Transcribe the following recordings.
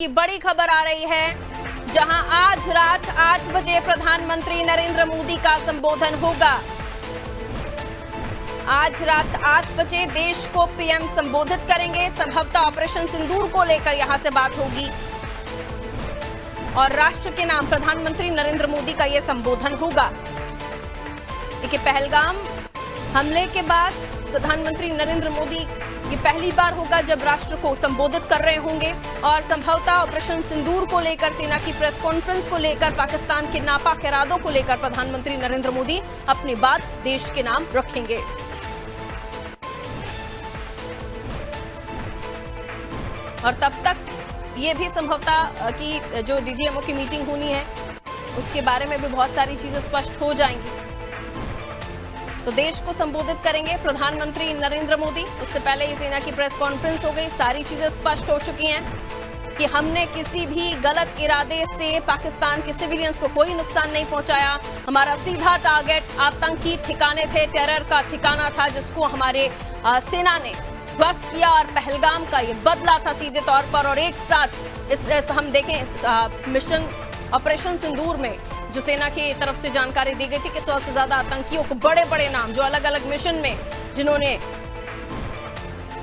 की बड़ी खबर आ रही है, जहां आज रात 8 बजे प्रधानमंत्री नरेंद्र मोदी का संबोधन होगा। आज रात 8 बजे देश को पीएम संबोधित करेंगे। संभवतः ऑपरेशन सिंदूर को लेकर यहां से बात होगी और राष्ट्र के नाम प्रधानमंत्री नरेंद्र मोदी का यह संबोधन होगा। देखिए, पहलगाम हमले के बाद प्रधानमंत्री नरेंद्र मोदी ये पहली बार होगा जब राष्ट्र को संबोधित कर रहे होंगे और संभवतः ऑपरेशन सिंदूर को लेकर, सेना की प्रेस कॉन्फ्रेंस को लेकर, पाकिस्तान के नापाक इरादों को लेकर प्रधानमंत्री नरेंद्र मोदी अपनी बात देश के नाम रखेंगे। और तब तक ये भी संभवतः कि जो डीजीएमओ की मीटिंग होनी है उसके बारे में भी बहुत सारी चीजें स्पष्ट हो जाएंगी। तो देश को संबोधित करेंगे प्रधानमंत्री नरेंद्र मोदी। उससे पहले ही सेना की प्रेस कॉन्फ्रेंस हो गई, सारी चीजें स्पष्ट हो चुकी हैं कि हमने किसी भी गलत इरादे से पाकिस्तान के सिविलियंस को कोई नुकसान नहीं पहुंचाया। हमारा सीधा टारगेट आतंकी ठिकाने थे, टेरर का ठिकाना था जिसको हमारे सेना ने ध्वस्त किया और पहलगाम का ये बदला था सीधे तौर पर। और एक साथ इस हम देखें मिशन ऑपरेशन सिंदूर में जो सेना की तरफ से जानकारी दी गई थी कि 100 से ज्यादा आतंकियों को बड़े बड़े नाम जो अलग अलग मिशन में जिन्होंने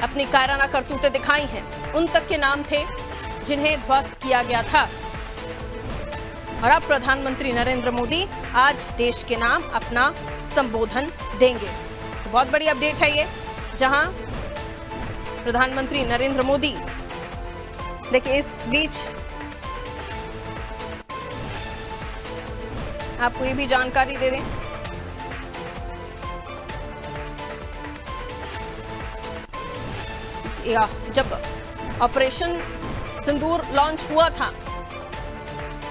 अपनी कायराना करतूतें दिखाई हैं, उन तक के नाम थे जिन्हें ध्वस्त किया गया था। और अब प्रधानमंत्री नरेंद्र मोदी आज देश के नाम अपना संबोधन देंगे। तो बहुत बड़ी अपडेट है ये, जहां प्रधानमंत्री नरेंद्र मोदी, देखिए इस बीच आपको ये भी जानकारी दे दें जब ऑपरेशन सिंदूर लॉन्च हुआ था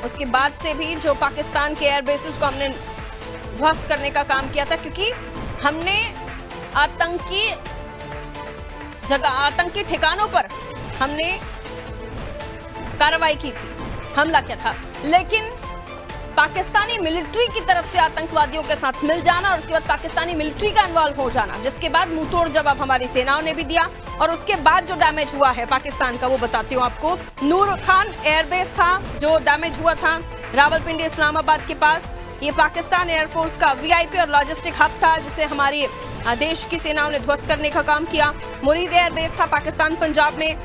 उसके बाद से भी जो पाकिस्तान के एयरबेसेस को हमने ध्वस्त करने का काम किया था, क्योंकि हमने आतंकी जगह, आतंकी ठिकानों पर हमने कार्रवाई की थी, हमला किया था। लेकिन पाकिस्तानी मिलिट्री की तरफ से आतंकवादियों के साथ मिल जाना और उसके बाद पाकिस्तानी मिलिट्री का इन्वॉल्व हो जाना, जिसके बाद मुंहतोड़ जवाब हमारी सेनाओं ने भी दिया। और उसके बाद जो डैमेज हुआ है पाकिस्तान का, वो बताती हूँ आपको। नूर खान एयरबेस था जो डैमेज हुआ था रावलपिंडी इस्लामाबाद के पास। ये पाकिस्तान एयरफोर्स का वीआईपी और लॉजिस्टिक हब था जिसे हमारी देश की सेनाओं ने ध्वस्त करने का काम किया। मुरीद एयरबेस था पाकिस्तान पंजाब में।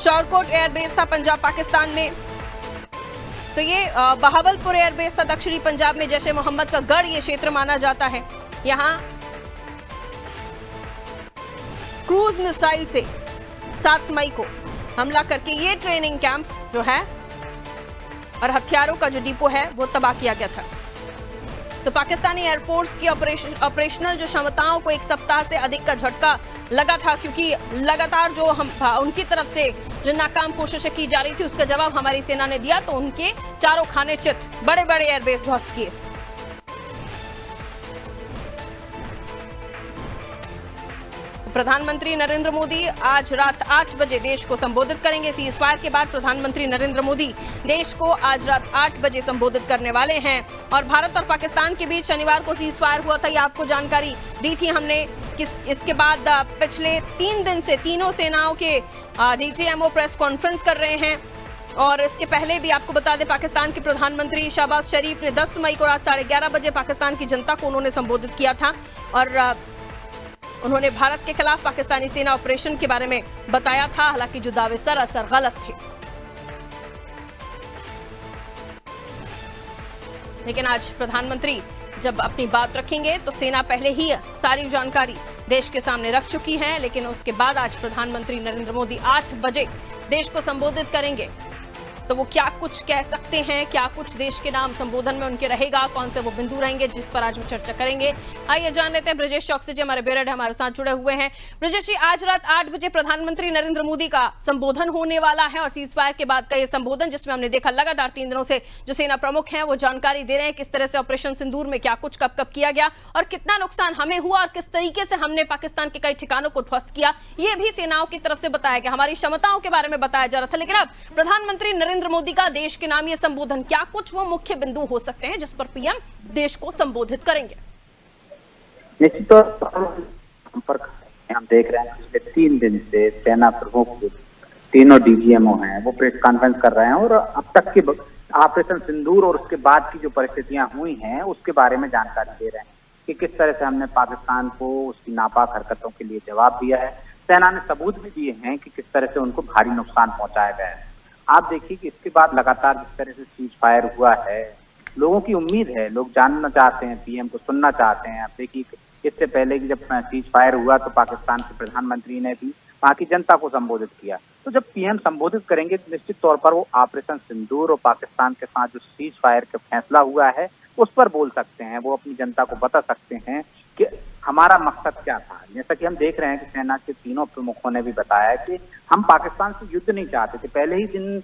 शौरकोट एयरबेस था पंजाब पाकिस्तान में। तो ये बहावलपुर एयरबेस था दक्षिणी पंजाब में। जैश ए मोहम्मद का गढ़ ये क्षेत्र माना जाता है। यहां क्रूज मिसाइल से 7 मई को हमला करके ये ट्रेनिंग कैंप जो है और हथियारों का जो डिपो है वो तबाह किया गया था। तो पाकिस्तानी एयरफोर्स की ऑपरेशनल जो क्षमताओं को एक सप्ताह से अधिक का झटका लगा था, क्योंकि लगातार जो हम उनकी तरफ से जो नाकाम कोशिशें की जा रही थी उसका जवाब हमारी सेना ने दिया। तो उनके चारों खाने चित, बड़े बड़े एयरबेस ध्वस्त किए। प्रधानमंत्री नरेंद्र मोदी आज रात 8 बजे देश को संबोधित करेंगे। सीज फायर के बाद प्रधानमंत्री नरेंद्र मोदी देश को आज रात 8 बजे संबोधित करने वाले हैं। और भारत और पाकिस्तान के बीच शनिवार को सीज फायर हुआ था, ये आपको जानकारी दी थी हमने। इसके बाद पिछले 3 दिन से तीनों सेनाओं के डीजीएमओ प्रेस कॉन्फ्रेंस कर रहे हैं। और इसके पहले भी आपको बता दें, पाकिस्तान के प्रधानमंत्री शहबाज शरीफ ने 10 मई को रात 11:30 बजे पाकिस्तान की जनता को उन्होंने संबोधित किया था और उन्होंने भारत के खिलाफ पाकिस्तानी सेना ऑपरेशन के बारे में बताया था। हालांकि जो दावे सरासर गलत थे। लेकिन आज प्रधानमंत्री जब अपनी बात रखेंगे तो सेना पहले ही सारी जानकारी देश के सामने रख चुकी है। लेकिन उसके बाद आज प्रधानमंत्री नरेंद्र मोदी 8 बजे देश को संबोधित करेंगे। तो वो क्या कुछ कह सकते हैं, क्या कुछ देश के नाम संबोधन में उनके रहेगा, कौन से वो बिंदु रहेंगे, जिस पर आज हम चर्चा करेंगे। आइए जान लेते हैं ब्रजेश चौकसी जी हमारे बेरड हमारे साथ जुड़े हुए हैं। ब्रजेश जी, आज रात 8 बजे प्रधानमंत्री नरेंद्र मोदी का संबोधन होने वाला है और सीज फायर के बाद का ये संबोधन, जिसमें हमने देखा लगातार 3 दिनों से जो सेना प्रमुख हैं वो जानकारी दे रहे हैं किस तरह से ऑपरेशन सिंदूर में क्या कुछ कब कब किया गया और कितना नुकसान हमें हुआ और किस तरीके से हमने पाकिस्तान के कई ठिकानों को ध्वस्त किया। ये भी सेनाओं की तरफ से बताया गया, हमारी क्षमताओं के बारे में बताया जा रहा था। लेकिन अब प्रधानमंत्री नरेंद्र मोदी का देश के नाम ये संबोधन, क्या कुछ वो मुख्य बिंदु हो सकते हैं जिस पर पीएम देश को संबोधित करेंगे? निश्चित तौर पर संपर्क हम देख रहे हैं पिछले 3 दिन से सेना प्रमुख तीनों डीजीएमओ हैं वो प्रेस कॉन्फ्रेंस कर रहे हैं और अब तक के ऑपरेशन सिंदूर और उसके बाद की जो परिस्थितियां हुई हैं उसके बारे में जानकारी दे रहे हैं कि किस तरह से हमने पाकिस्तान को उसकी नापाक हरकतों के लिए जवाब दिया है। सेना ने सबूत भी दिए हैं कि किस तरह से उनको भारी नुकसान पहुंचाया गया है। आप देखिए कि इसके बाद लगातार जिस तरह से सीज फायर हुआ है, लोगों की उम्मीद है, लोग जानना चाहते हैं, पीएम को सुनना चाहते हैं। आप देखिए इससे पहले कि जब सीज फायर हुआ तो पाकिस्तान के प्रधानमंत्री ने भी वहां की जनता को संबोधित किया। तो जब पीएम संबोधित करेंगे तो निश्चित तौर पर वो ऑपरेशन सिंदूर और पाकिस्तान के साथ जो सीज फायर का फैसला हुआ है उस पर बोल सकते हैं, वो अपनी जनता को बता सकते हैं कि हमारा मकसद क्या था। जैसा कि हम देख रहे हैं कि सेना के तीनों प्रमुखों ने भी बताया कि हम पाकिस्तान से युद्ध नहीं चाहते थे। पहले ही दिन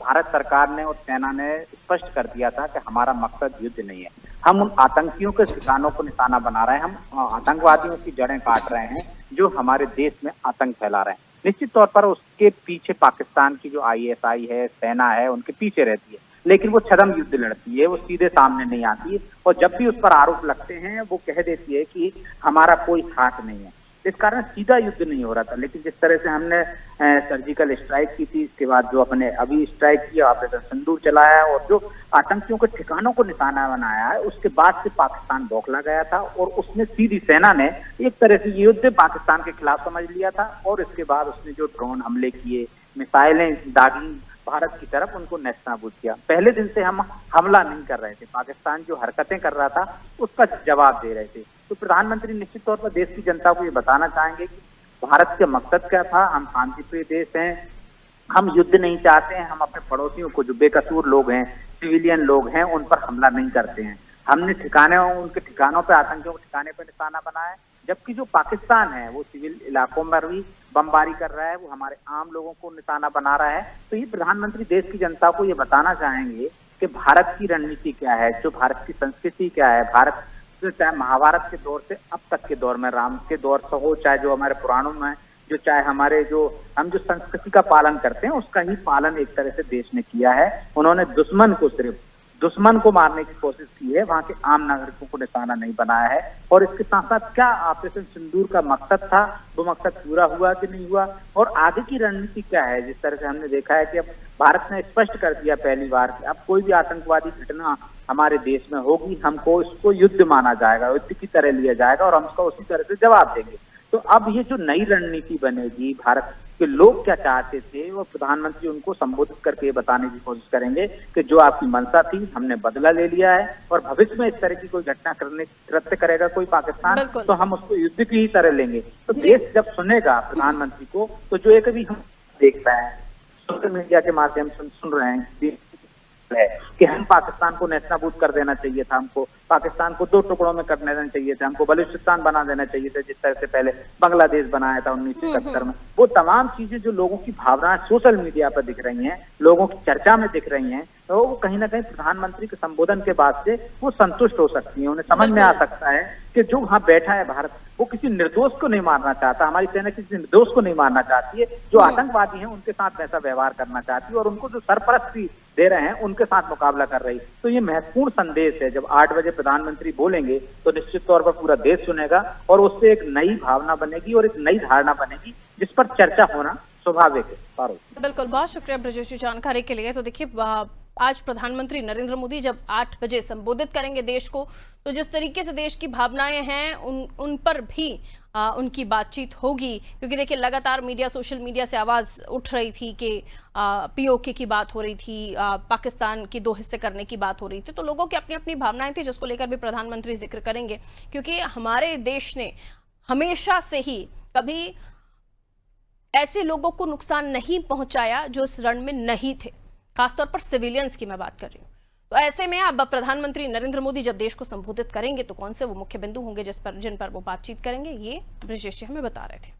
भारत सरकार ने और सेना ने स्पष्ट कर दिया था कि हमारा मकसद युद्ध नहीं है, हम उन आतंकियों के ठिकानों को निशाना बना रहे हैं, हम आतंकवादियों की जड़ें काट रहे हैं जो हमारे देश में आतंक फैला रहे हैं। निश्चित तौर पर उसके पीछे पाकिस्तान की जो आईएसआई है, सेना है, उनके पीछे रहती है, लेकिन वो छद्म युद्ध लड़ती है, वो सीधे सामने नहीं आती है और जब भी उस पर आरोप लगते हैं वो कह देती है कि हमारा कोई हाथ नहीं है। इस कारण सीधा युद्ध नहीं हो रहा था। लेकिन जिस तरह से हमने सर्जिकल स्ट्राइक की थी, इसके बाद जो अपने अभी स्ट्राइक किया, ऑपरेशन सिंदूर चलाया और जो आतंकियों के ठिकानों को निशाना बनाया है, उसके बाद से पाकिस्तान बौखला गया था और उसने सीधी सेना ने एक तरह से युद्ध पाकिस्तान के खिलाफ समझ लिया था और इसके बाद उसने जो ड्रोन हमले किए, मिसाइलें दागी भारत की तरफ, उनको नेस्तनाबूद किया। पहले दिन से हम हमला नहीं कर रहे थे, पाकिस्तान जो हरकतें कर रहा था उसका जवाब दे रहे थे। तो प्रधानमंत्री निश्चित तौर पर देश की जनता को ये बताना चाहेंगे कि भारत का मकसद क्या था। हम शांतिप्रिय देश हैं, हम युद्ध नहीं चाहते हैं, हम अपने पड़ोसियों को जो बेकसूर लोग हैं, सिविलियन लोग हैं, उन पर हमला नहीं करते हैं। हमने उनके ठिकानों पर, आतंकियों के ठिकाने पर निशाना बनाया है, जबकि जो पाकिस्तान है वो सिविल इलाकों में भी बमबारी कर रहा है, वो हमारे आम लोगों को निशाना बना रहा है। तो ये प्रधानमंत्री देश की जनता को ये बताना चाहेंगे कि भारत की रणनीति क्या है, जो भारत की संस्कृति क्या है। भारत चाहे महाभारत के दौर से अब तक के दौर में, राम के दौर से हो, चाहे जो हमारे पुराणों में, जो चाहे हमारे हम जो संस्कृति का पालन करते हैं उसका ही पालन एक तरह से देश ने किया है। उन्होंने दुश्मन को मारने की कोशिश की है, वहां के आम नागरिकों को निशाना नहीं बनाया है। और इसके साथ साथ क्या ऑपरेशन सिंदूर का मकसद था, वो मकसद पूरा हुआ कि नहीं हुआ, और आगे की रणनीति क्या है। जिस तरह से हमने देखा है कि अब भारत ने स्पष्ट कर दिया पहली बार कि अब कोई भी आतंकवादी घटना हमारे देश में होगी, हमको इसको युद्ध माना जाएगा, युद्ध की तरह लिया जाएगा और हम उसका उसी तरह से जवाब देंगे। तो अब ये जो नई रणनीति बनेगी, भारत के लोग क्या चाहते थे, वो प्रधानमंत्री उनको संबोधित करके बताने की कोशिश करेंगे कि जो आपकी मंशा थी हमने बदला ले लिया है और भविष्य में इस तरह की कोई घटना कृत्य करेगा कोई पाकिस्तान, तो हम उसको युद्ध की ही तरह लेंगे। तो देश जब सुनेगा प्रधानमंत्री को, तो जो एक अभी हम देख रहे हैं सोशल मीडिया के माध्यम से सुन रहे हैं कि हम पाकिस्तान को नेस्तनाबूद कर देना चाहिए था, हमको पाकिस्तान को 2 टुकड़ों में कर देना चाहिए था, हमको बलूचिस्तान बना देना चाहिए था, जिस तरह से पहले बांग्लादेश बनाया था 1971 में। वो तमाम चीजें जो लोगों की भावनाएं सोशल मीडिया पर दिख रही हैं, लोगों की चर्चा में दिख रही हैं, तो वो कहीं ना कहीं प्रधानमंत्री के संबोधन के बाद से वो संतुष्ट हो सकती है। उन्हें समझ में आ सकता है कि जो वहां बैठा है भारत, वो किसी निर्दोष को नहीं मारना चाहता, हमारी सेना किसी निर्दोष को नहीं मारना चाहती है। जो आतंकवादी हैं उनके साथ वैसा व्यवहार करना चाहती है और उनको जो सरपरस्ती दे रहे हैं उनके साथ मुकाबला कर रही। तो ये महत्वपूर्ण संदेश है। जब 8 बजे प्रधानमंत्री बोलेंगे तो निश्चित तौर पर पूरा देश सुनेगा और उससे एक नई भावना बनेगी और एक नई धारणा बनेगी जिस पर चर्चा होना स्वाभाविक है। बिल्कुल, बहुत शुक्रिया ब्रजेश जी जानकारी के लिए। तो देखिए, आज प्रधानमंत्री नरेंद्र मोदी जब 8 बजे संबोधित करेंगे देश को, तो जिस तरीके से देश की भावनाएं हैं उन पर भी उनकी बातचीत होगी। क्योंकि देखिए, लगातार सोशल मीडिया से आवाज़ उठ रही थी कि पीओके की बात हो रही थी, पाकिस्तान की 2 हिस्से करने की बात हो रही थी। तो लोगों की अपनी अपनी भावनाएं थी, जिसको लेकर भी प्रधानमंत्री जिक्र करेंगे। क्योंकि हमारे देश ने हमेशा से ही कभी ऐसे लोगों को नुकसान नहीं पहुंचाया जो इस रण में नहीं थे, खासतौर पर सिविलियंस की मैं बात कर रही हूँ। तो ऐसे में अब प्रधानमंत्री नरेंद्र मोदी जब देश को संबोधित करेंगे तो कौन से वो मुख्य बिंदु होंगे जिन पर वो बातचीत करेंगे, ये ब्रजेश जी हमें बता रहे थे।